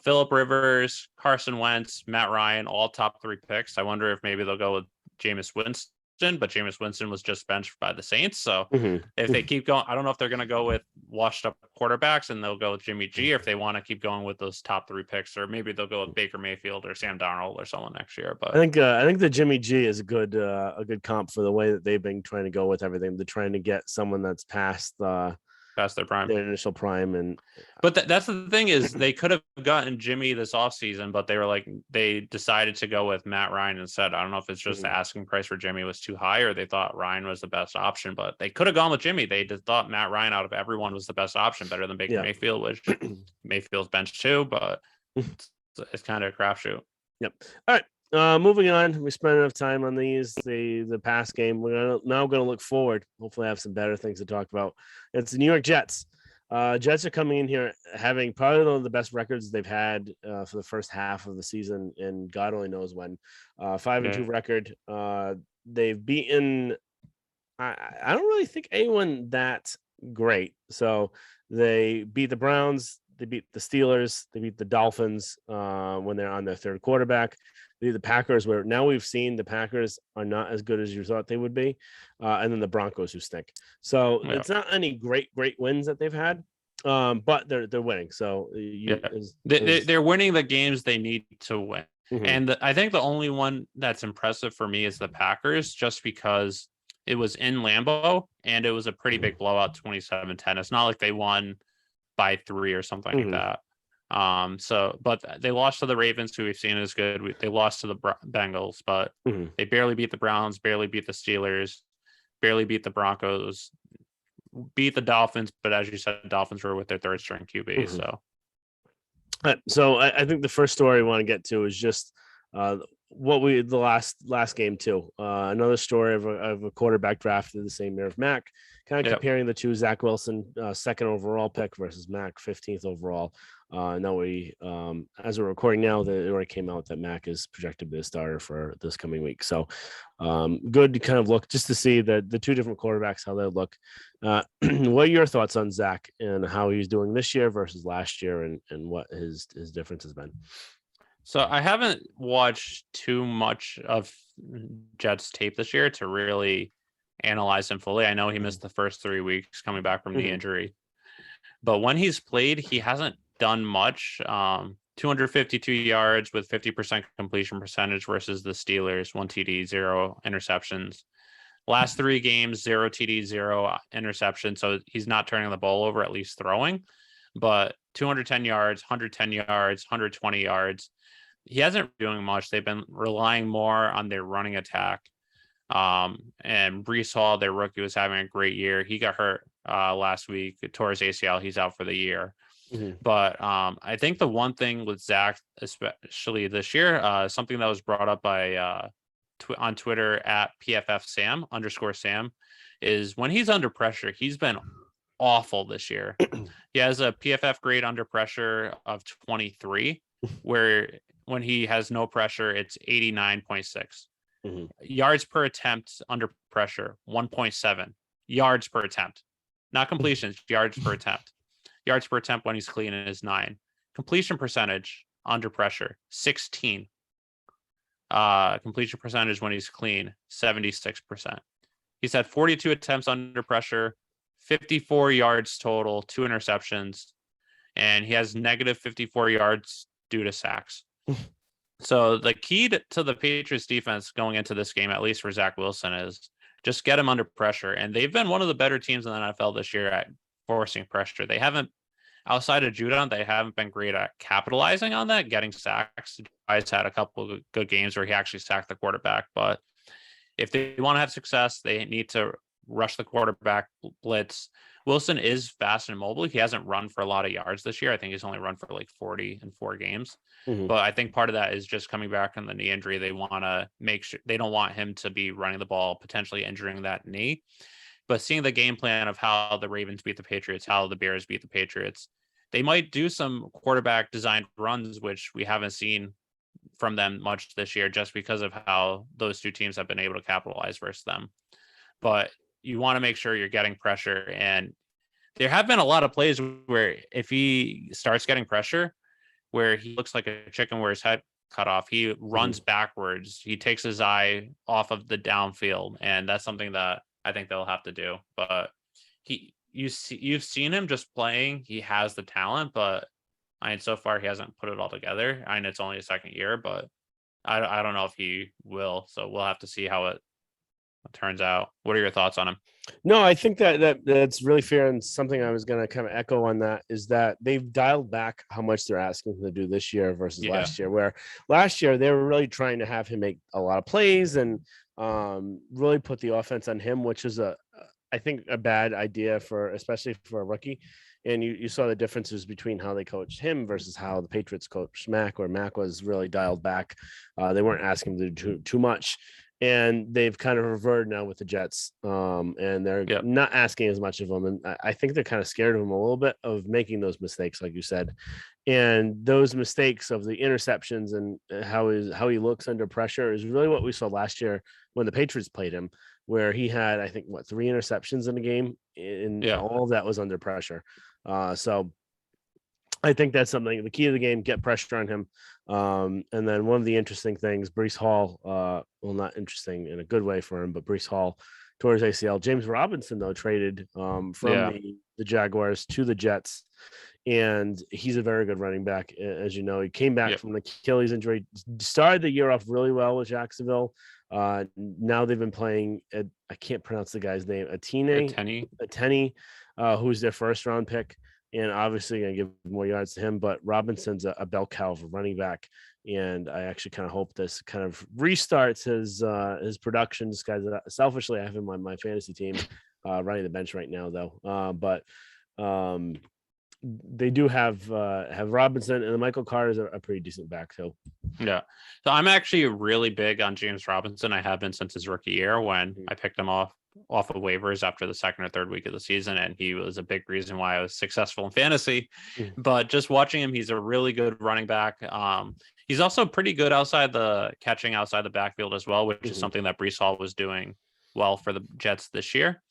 Phillip Rivers, Carson Wentz, Matt Ryan, all top 3 picks. I wonder if maybe they'll go with Jameis Winston, but Jameis Winston was just benched by the Saints. So if they keep going, I don't know if they're going to go with washed up quarterbacks and they'll go with Jimmy G, or if they want to keep going with those top 3 picks, or maybe they'll go with Baker Mayfield or Sam Darnold or someone next year. But I think the Jimmy G is a good comp for the way that they've been trying to go with everything. They're trying to get someone that's past their prime, their initial prime. But that's the thing, is they could have gotten Jimmy this offseason, but they decided to go with Matt Ryan instead. I don't know if it's just the asking price for Jimmy was too high, or they thought Ryan was the best option, but they could have gone with Jimmy. They just thought Matt Ryan out of everyone was the best option, better than Baker Mayfield, which Mayfield's bench too, but it's kind of a crapshoot. Yep. All right. Moving on, we spent enough time on the past game. We're now going to look forward. Hopefully, have some better things to talk about. It's the New York Jets. Jets are coming in here having probably one of the best records they've had for the first half of the season, and God only knows when. 5-2 record. They've beaten. I don't really think anyone that great. So they beat the Browns. They beat the Steelers. They beat the Dolphins when they're on their 3rd quarterback. The Packers, where now we've seen the Packers are not as good as you thought they would be, and then the Broncos, who stink. So it's not any great wins that they've had, but they're winning. So they're winning the games they need to win. And I think the only one that's impressive for me is the Packers, just because it was in Lambeau and it was a pretty big blowout, 27-10. It's not like they won by 3 or something like that. But they lost to the Ravens, who we've seen is good. They lost to the Bengals, but they barely beat the Browns, barely beat the Steelers, barely beat the Broncos, beat the Dolphins. But as you said, Dolphins were with their 3rd string QB. So I think the first story we want to get to is just the last game too. Another story of a quarterback drafted the same year of Mac, kind of comparing the two. Zach Wilson, 2nd overall pick, versus Mac, 15th overall. Now as we're recording now, it already came out that Mac is projected to be a starter for this coming week. So good to kind of look just to see the 2 different quarterbacks, how they look. What are your thoughts on Zach and how he's doing this year versus last year, and what his difference has been? So I haven't watched too much of Jets tape this year to really analyze him fully. I know he missed the first 3 weeks coming back from the injury, but when he's played, he hasn't done much. 252 yards with 50% completion percentage versus the Steelers, 1 TD, 0 interceptions. Last 3 games, 0 TD, 0 interception. So he's not turning the ball over, at least throwing, but 210 yards, 110 yards, 120 yards. He hasn't been doing much. They've been relying more on their running attack. And Breece Hall, their rookie, was having a great year. He got hurt last week, tore his ACL. He's out for the year. But I think the one thing with Zach, especially this year, something that was brought up by on Twitter at PFFSam_Sam, is when he's under pressure, he's been awful this year. He has a PFF grade under pressure of 23, where when he has no pressure, it's 89.6. Mm-hmm. Yards per attempt under pressure, 1.7. Yards per attempt, not completions, yards per attempt. Yards per attempt when he's clean is 9. Completion percentage under pressure, 16. Completion percentage when he's clean, 76%. He's had 42 attempts under pressure, 54 yards total, 2 interceptions, and he has negative 54 yards due to sacks. So the key to the Patriots defense going into this game, at least for Zach Wilson, is just get him under pressure. And they've been one of the better teams in the NFL this year at forcing pressure. They haven't, outside of Judon, they haven't been great at capitalizing on that, getting sacks. He's had a couple of good games where he actually sacked the quarterback. But if they want to have success, they need to rush the quarterback blitz. Wilson is fast and mobile. He hasn't run for a lot of yards this year. I think he's only run for like 40 in 4 games. Mm-hmm. But I think part of that is just coming back from the knee injury. They want to make sure they don't want him to be running the ball, potentially injuring that knee. But seeing the game plan of how the Ravens beat the Patriots, how the Bears beat the Patriots, they might do some quarterback designed runs, which we haven't seen from them much this year, just because of how those two teams have been able to capitalize versus them. But you want to make sure you're getting pressure. And there have been a lot of plays where if he starts getting pressure, where he looks like a chicken where his head cut off, he runs backwards. He takes his eye off of the downfield. And that's something that I think they'll have to do. But you've seen him just playing. He has the talent, but I mean, so far he hasn't put it all together. I mean, it's only his second year, but I don't know if he will. So we'll have to see how it turns out. What are your thoughts on him? No, I think that's really fair. And something I was going to kind of echo on that is that they've dialed back how much they're asking him to do this year versus last year, where last year they were really trying to have him make a lot of plays and really put the offense on him, which is I think a bad idea especially for a rookie. And you saw the differences between how they coached him versus how the Patriots coached Mac, where Mac was really dialed back. They weren't asking him to do too much. And they've kind of reverted now with the Jets, and they're not asking as much of them. And I think they're kind of scared of him a little bit of making those mistakes, like you said. And those mistakes of the interceptions and how he looks under pressure is really what we saw last year when the Patriots played him, where he had, I think, 3 interceptions in the game, and all of that was under pressure. So I think that's something, the key to the game, get pressure on him. And then one of the interesting things, Breece Hall, well, not interesting in a good way for him, but Breece Hall towards ACL. James Robinson, though, traded from the Jaguars to the Jets. And he's a very good running back. As you know, he came back from the Achilles injury, started the year off really well with Jacksonville. Now they've been playing, I can't pronounce the guy's name, Ateni, who's their first round pick. And obviously going to give more yards to him, but Robinson's a bell cow of a running back. And I actually kind of hope this kind of restarts his production. This guy's selfishly, I have him on my fantasy team running the bench right now, though. But they do have Robinson, and Michael Carter is a pretty decent back too. Yeah. So I'm actually really big on James Robinson. I have been since his rookie year when I picked him off of waivers after the second or third week of the season, and he was a big reason why I was successful in fantasy. But just watching him, he's a really good running back. He's also pretty good outside the backfield as well, which is something that Breece Hall was doing well for the Jets this year.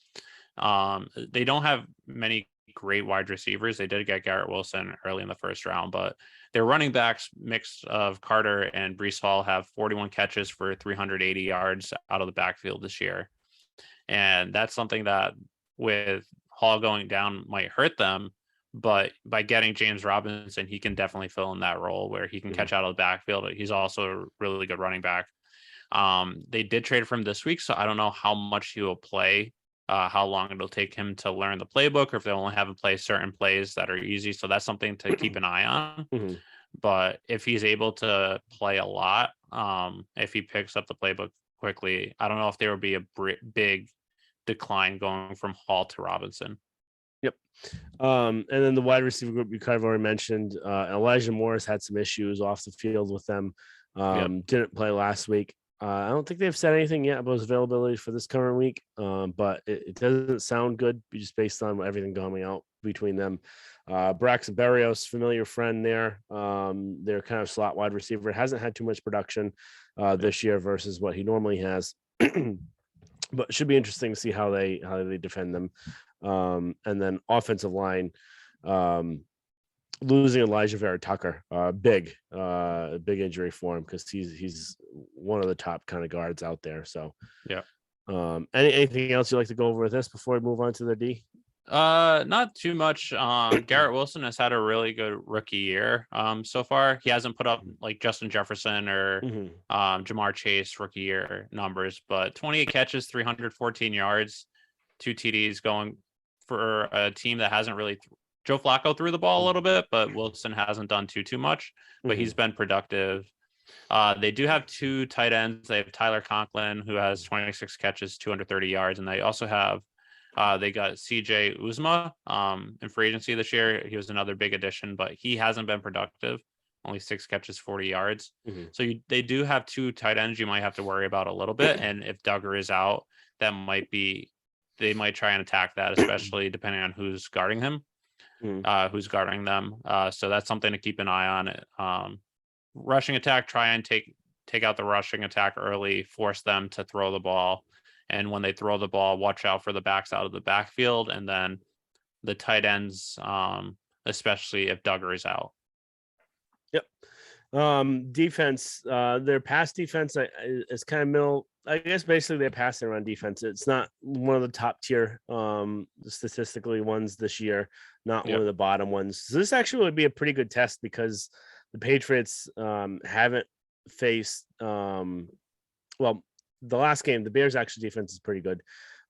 They don't have many great wide receivers. They did get Garrett Wilson early in the first round, but their running backs mix of Carter and Breece Hall have 41 catches for 380 yards out of the backfield this year. And that's something that with Hall going down might hurt them. But by getting James Robinson, he can definitely fill in that role where he can catch out of the backfield. He's also a really good running back. They did trade for him this week, so I don't know how much he will play, how long it'll take him to learn the playbook, or if they only have him play certain plays that are easy. So that's something to keep an eye on. But if he's able to play a lot, if he picks up the playbook quickly, I don't know if there will be a big decline going from Hall to Robinson. Yep. And then the wide receiver group you kind of already mentioned, Elijah Morris had some issues off the field with them. Didn't play last week. I don't think they've said anything yet about his availability for this current week, but it doesn't sound good just based on everything coming out between them. Braxton Berrios, familiar friend there. They're kind of slot wide receiver. Hasn't had too much production this year versus what he normally has. But it should be interesting to see how they defend them. And then offensive line, losing Elijah Vera Tucker, big injury for him because he's one of the top kind of guards out there. So Yeah. Anything else you'd like to go over with this before we move on to the D? Not too much. Garrett Wilson has had a really good rookie year. So far he hasn't put up like Justin Jefferson or Jamar Chase rookie year numbers, but 28 catches, 314 yards, 2 TDs going for a team that hasn't really. Joe Flacco threw the ball a little bit, but Wilson hasn't done too much. But he's been productive. They do have 2 tight ends. They have Tyler Conklin, who has 26 catches, 230 yards, and they also have. They got CJ Uzma in free agency this year. He was another big addition, but he hasn't been productive. Only 6 catches, 40 yards. So they do have 2 tight ends you might have to worry about a little bit. And if Duggar is out, they might try and attack that, especially depending on who's guarding him, who's guarding them. So that's something to keep an eye on. Rushing attack, try and take out the rushing attack early, force them to throw the ball. And when they throw the ball, watch out for the backs out of the backfield, and then the tight ends, especially if Duggar is out. Yep. Defense, their pass defense is kind of middle. I guess basically their pass and run defense. It's not one of the top tier statistically ones this year, not one of the bottom ones. So this actually would be a pretty good test because the Patriots haven't faced the last game, the Bears actually defense is pretty good.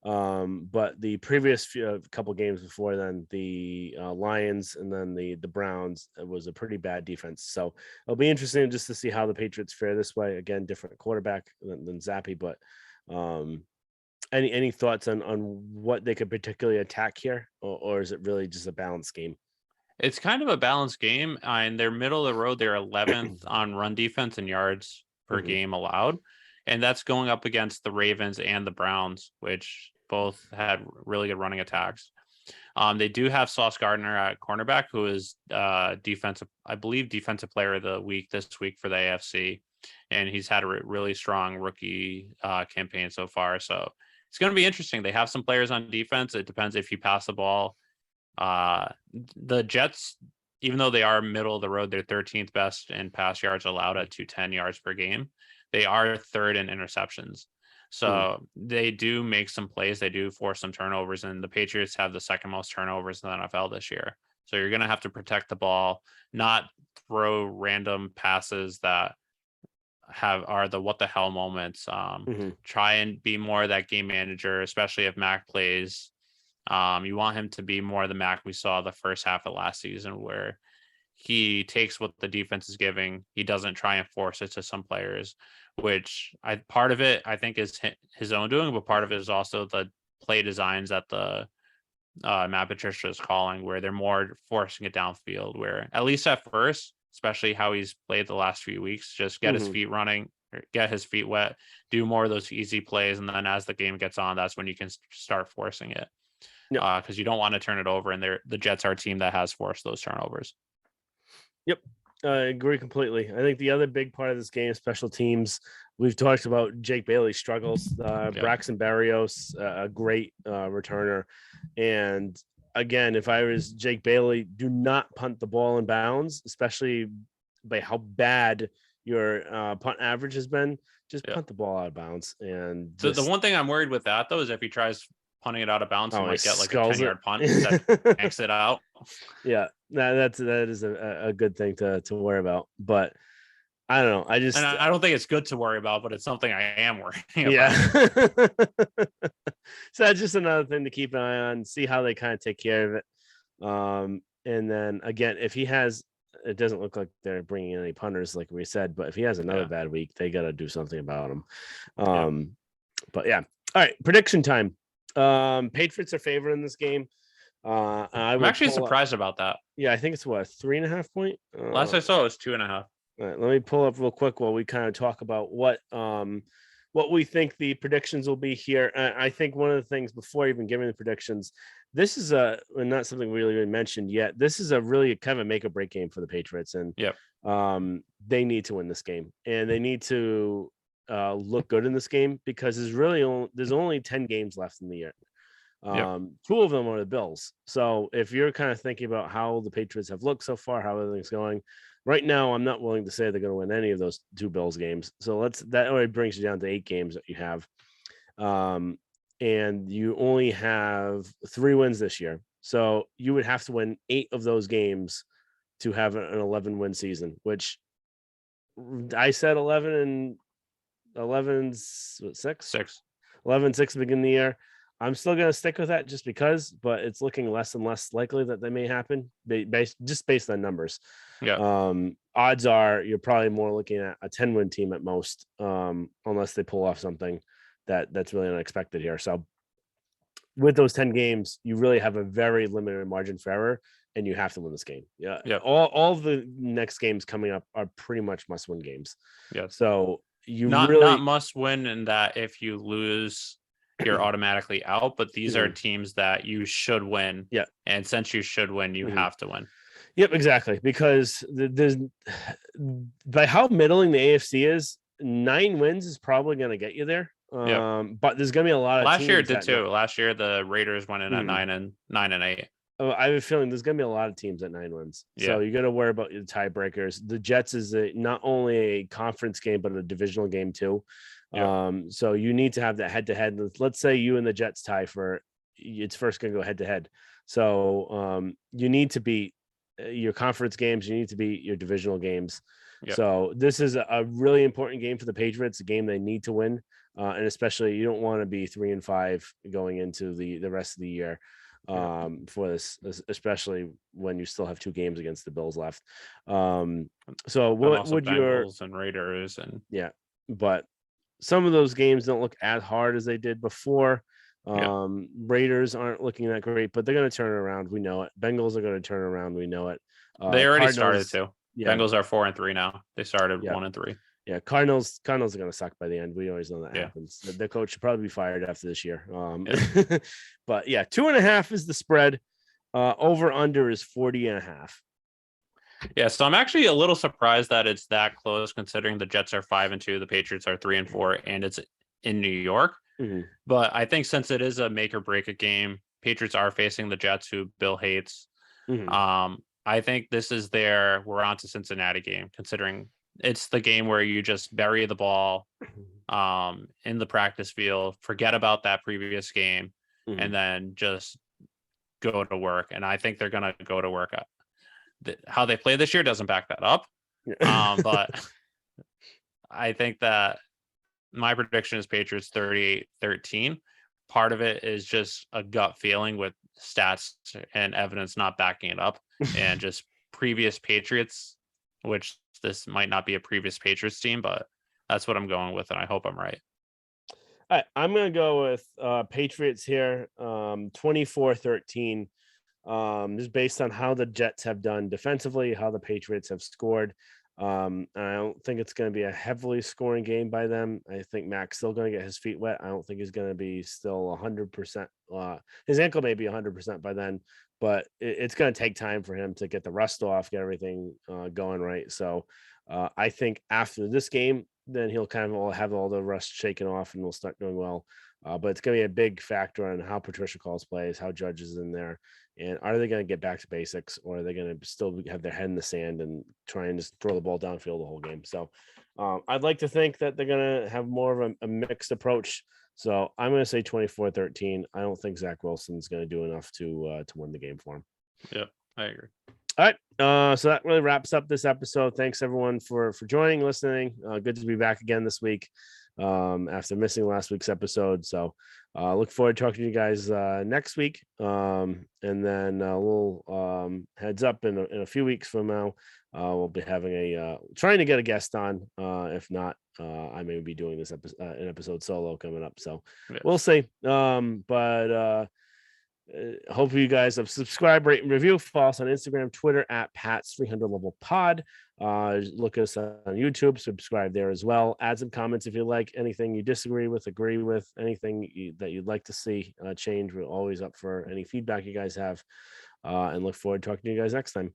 But the previous couple games before then, the Lions and then the Browns, it was a pretty bad defense. So it'll be interesting just to see how the Patriots fare this way. Again, different quarterback than Zappy, but any thoughts on what they could particularly attack here, or is it really just a balanced game? It's kind of a balanced game. In their middle of the road, they're 11th on run defense and yards per game allowed. And that's going up against the Ravens and the Browns, which both had really good running attacks. They do have Sauce Gardner at cornerback, who is defensive player of the week this week for the AFC. And he's had a really strong rookie campaign so far. So it's going to be interesting. They have some players on defense. It depends if you pass the ball. The Jets, even though they are middle of the road, they're 13th best in pass yards allowed at 210 yards per game. They are 3rd in interceptions. So they do make some plays. They do force some turnovers, and the Patriots have the 2nd most turnovers in the NFL this year. So you're going to have to protect the ball, not throw random passes that are the what the hell moments. Try and be more of that game manager, especially if Mac plays. You want him to be more the Mac we saw the first half of last season, where he takes what the defense is giving. He doesn't try and force it to some players, which part of it I think is his own doing, but part of it is also the play designs that the Matt Patricia is calling, where they're more forcing it downfield, where at least at first, especially how he's played the last few weeks, just get his feet running, get his feet wet, do more of those easy plays. And then as the game gets on, that's when you can start forcing it. Because you don't want to turn it over. And the Jets are a team that has forced those turnovers. Yep. I agree completely. I think the other big part of this game, special teams, we've talked about Jake Bailey's struggles, Braxton Berrios, a great returner. And again, if I was Jake Bailey, do not punt the ball in bounds, especially by how bad your punt average has been. Just punt the ball out of bounds. And so the one thing I'm worried with that, though, is if he tries punting it out of bounds, he might get like a 10-yard punt that yanks it out. Yeah, that is a good thing to worry about. But I don't know. I don't think it's good to worry about, but it's something I am worrying about. Yeah. So that's just another thing to keep an eye on, see how they kind of take care of it. And then again, if he has, it doesn't look like they're bringing in any punters, like we said, but if he has another bad week, they got to do something about him. But yeah. All right. Prediction time. Patriots are favored in this game. I'm actually surprised about that. Yeah, I think it's 3.5 point. Last I saw it was 2.5. All right, let me pull up real quick while we kind of talk about what we think the predictions will be here. I think one of the things before even giving the predictions, this is not something we really mentioned yet. This is a really kind of a make or break game for the Patriots, and Yep. they need to win this game, and they need to look good in this game because there's only 10 games left in the year. Yep. Two of them are the Bills. So if you're kind of thinking about how the Patriots have looked so far, how everything's going, right now, I'm not willing to say they're going to win any of those two Bills games. So that already brings you down to 8 games that you have. And you only have 3 wins this year. So you would have to win 8 of those games to have an 11-win season, which I said 11 and 11's 6? 11-6 at the beginning of the year. I'm still going to stick with that just because, but it's looking less and less likely that may happen based on numbers. Yeah. Odds are you're probably more looking at a 10-win team at most, unless they pull off something that's really unexpected here. So with those 10 games, you really have a very limited margin for error, and you have to win this game. Yeah. Yep. All the next games coming up are pretty much must-win games. Yeah. So you not must win in that if you lose, you're automatically out, but these are teams that you should win. Yeah. And since you should win, you have to win. Yep, exactly. Because there's by how middling the AFC is, 9 wins is probably going to get you there. But there's going to be a lot of last teams year it did too. Last year the Raiders went in at 9-8. I have a feeling there's going to be a lot of teams at 9 wins. So you got to worry about the tiebreakers. The Jets is not only a conference game, but a divisional game too. So you need to have that head to head. Let's say you and the Jets tie for it's first going to go head to head. So you need to beat your conference games. You need to beat your divisional games. So this is a really important game for the Patriots, a game they need to win. And especially you don't want to be 3-5 going into the rest of the year for this, especially when you still have 2 games against the Bills left. So what would your Bengals and Raiders and but some of those games don't look as hard as they did before. Raiders aren't looking that great, but they're going to turn it around. We know it. Bengals are going to turn around. We know it. They already started to. Bengals are 4-3 now. They started 1-3. Yeah, Cardinals are going to suck by the end. We always know that happens. The coach should probably be fired after this year. But 2.5 is the spread. Over under is 40.5. Yeah, so I'm actually a little surprised that it's that close, considering the Jets are 5-2, the Patriots are 3-4, and it's in New York. But I think since it is a make or break a game, Patriots are facing the Jets, who Bill hates. I think this is we're on to Cincinnati game, considering it's the game where you just bury the ball in the practice field, forget about that previous game, and then just go to work. And I think they're going to go to work. How they play this year doesn't back that up. But I think that my prediction is Patriots 38-13. Part of it is just a gut feeling with stats and evidence not backing it up, and just previous Patriots, which this might not be a previous Patriots team, but that's what I'm going with, and I hope I'm right. All right, I'm going to go with Patriots here, 24-13. Just based on how the Jets have done defensively, how the Patriots have scored. I don't think it's going to be a heavily scoring game by them. I think Mac's still going to get his feet wet. I don't think he's going to be still 100%. His ankle may be 100% by then, but it's going to take time for him to get the rust off, get everything going right. So I think after this game, then he'll kind of have all the rust shaken off and we'll start doing well. But it's going to be a big factor on how Patricia calls plays, how Judge is in there, and are they going to get back to basics, or are they going to still have their head in the sand and try and just throw the ball downfield the whole game? So I'd like to think that they're going to have more of a mixed approach. So I'm going to say 24-13. I don't think Zach Wilson's going to do enough to win the game for him. Yep, I agree. All right. So that really wraps up this episode. Thanks everyone for joining, listening. Good to be back again this week after missing last week's episode. So look forward to talking to you guys next week. And then we'll heads up in a few weeks from now. We'll be having trying to get a guest on. If not, I may be doing this an episode solo coming up. So we'll see. But hopefully you guys have subscribed, rate, and review. Follow us on Instagram, Twitter at Pat's 300 Level Pod. Look at us on YouTube, subscribe there as well. Add some comments if you like anything you disagree with, agree with, anything that you'd like to see change. We're always up for any feedback you guys have, and look forward to talking to you guys next time.